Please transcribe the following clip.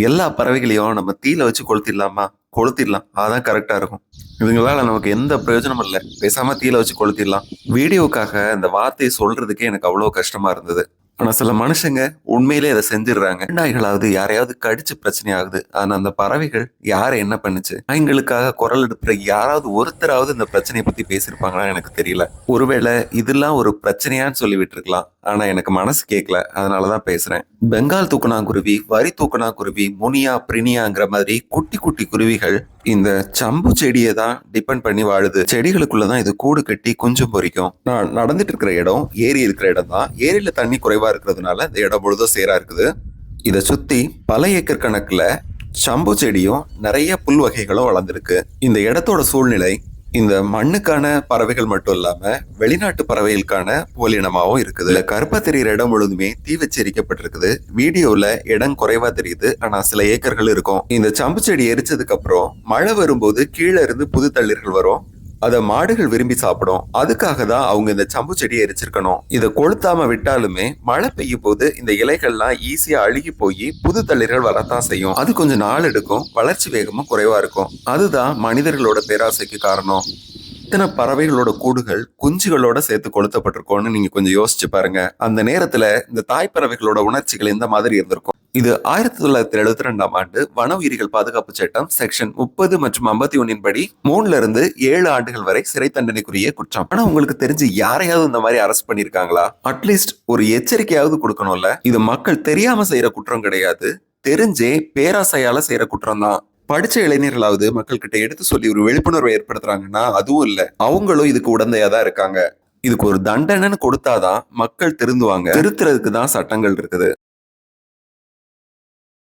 எல்லா பறவைகளையும் நம்ம தீயில வச்சு கொளுத்திடலாமா? கொளுத்திடலாம். அதான் கரெக்டா இருக்கும். இதுங்களால நமக்கு எந்த பிரயோஜனமும் இல்ல. பேசாம தீயில வச்சு கொளுத்திடலாம். வீடியோக்காக இந்த வார்த்தைய சொல்றதுக்கே எனக்கு அவ்வளோ கஷ்டமா இருந்தது. ஆனா சில மனுஷங்க உண்மையிலே அத செஞ்சுடுறாங்க. நாய்களாவது யாரையாவது கடிச்சு பிரச்சனை ஆகுது. ஆனா அந்த பறவைகள் யார என்ன பண்ணுச்சு? நாய்களுக்காக குரல் எடுக்கிற யாராவது ஒருத்தராவது இந்த பிரச்சனைய பத்தி பேசியிருப்பாங்களான்னு எனக்கு தெரியல. ஒருவேளை இதெல்லாம் ஒரு பிரச்சனையான்னு சொல்லி விட்டுருக்கலாம். ஆனா எனக்கு மனசு கேட்கல. அதனாலதான் பேசுறேன். பெங்கால் தூக்கணாங்குருவி, வரி தூக்கணாங்குருவி, முனியா, பிரினியாங்கிற மாதிரி குட்டி குட்டி குருவிகள் இந்த சம்பு செடியை தான் டிபெண்ட் பண்ணி வாழுது. செடிகளுக்குள்ளதான் இது கூடு கட்டி குஞ்சு பொரிக்கும். நான் நடந்துட்டு இருக்கிற இடம் ஏரி இருக்கிற இடம் தான். ஏரியில தண்ணி குறைவா இருக்கிறதுனால இந்த இடம் முழுதும் சேரா இருக்குது. இதை சுத்தி பல ஏக்கர் கணக்குல சம்பு செடியும் நிறைய புல் வகைகளும் வளர்ந்துருக்கு. இந்த இடத்தோட சூழ்நிலை இந்த மண்ணுக்கான பறவைகள் மட்டும் இல்லாம வெளிநாட்டு பறவைகளுக்கான போலினமாவும் இருக்குது. இல்ல கருப்பா தெரியிற இடம் முழுதுமே தீ வச்சு எரிக்கப்பட்டிருக்குது. வீடியோல இடம் குறைவா தெரியுது. ஆனா சில ஏக்கர்கள் இருக்கும். இந்த சம்பு செடி எரிச்சதுக்கு அப்புறம் மழை வரும்போது கீழே இருந்து புது தளிர்கள் வரும். அத மாடுகள் விரும்பி சாப்பிடும். அதுக்காக தான் அவங்க இந்த சம்பு செடியை எரிச்சிருக்கணும். இதை கொளுத்தாம விட்டாலுமே மழை பெய்யும் போது இந்த இலைகள்லாம் ஈஸியா அழுகி போய் புது தளிர்கள் வரத்தான் செய்யும். அது கொஞ்சம் நாள் எடுக்கும். வளர்ச்சி வேகமும் குறைவா இருக்கும். அதுதான் மனிதர்களோட பேராசைக்கு காரணம். இத்தனை பறவைகளோட கூடுகள் குஞ்சுகளோட சேர்த்து கொளுத்தப்பட்டிருக்கோம்னு நீங்க கொஞ்சம் யோசிச்சு பாருங்க. அந்த நேரத்துல இந்த தாய் பறவைகளோட உணர்ச்சிகள் எந்த மாதிரி இருந்திருக்கும்? இது 1972ஆம் ஆண்டு வன உயிரிகள் பாதுகாப்பு சட்டம் செக்ஷன் 30 மற்றும் 51 படி 3ல இருந்து 7 ஆண்டுகள் வரை சிறை தண்டனைக்குரிய குற்றம். ஆனா உங்களுக்கு தெரிஞ்சு யாரையாவது இந்த மாதிரி அரெஸ்ட் பண்ணிருக்காங்களா? அட்லீஸ்ட் ஒரு எச்சரிக்கையாவது கொடுக்கணும்ல. இது மக்கள் தெரியாம செய்யற குற்றம் கிடையாது. தெரிஞ்சே பேராசையால செய்யற குற்றம் தான். படிச்ச இளைஞர்களாவது மக்கள் கிட்ட எடுத்து சொல்லி ஒரு விழிப்புணர்வை ஏற்படுத்துறாங்கன்னா அதுவும் இல்ல. அவங்களும் இதுக்கு உடந்தையா தான் இருக்காங்க. இதுக்கு ஒரு தண்டனைன்னு கொடுத்தாதான் மக்கள் திருந்துவாங்க. திருத்துறதுக்கு தான் சட்டங்கள் இருக்குது.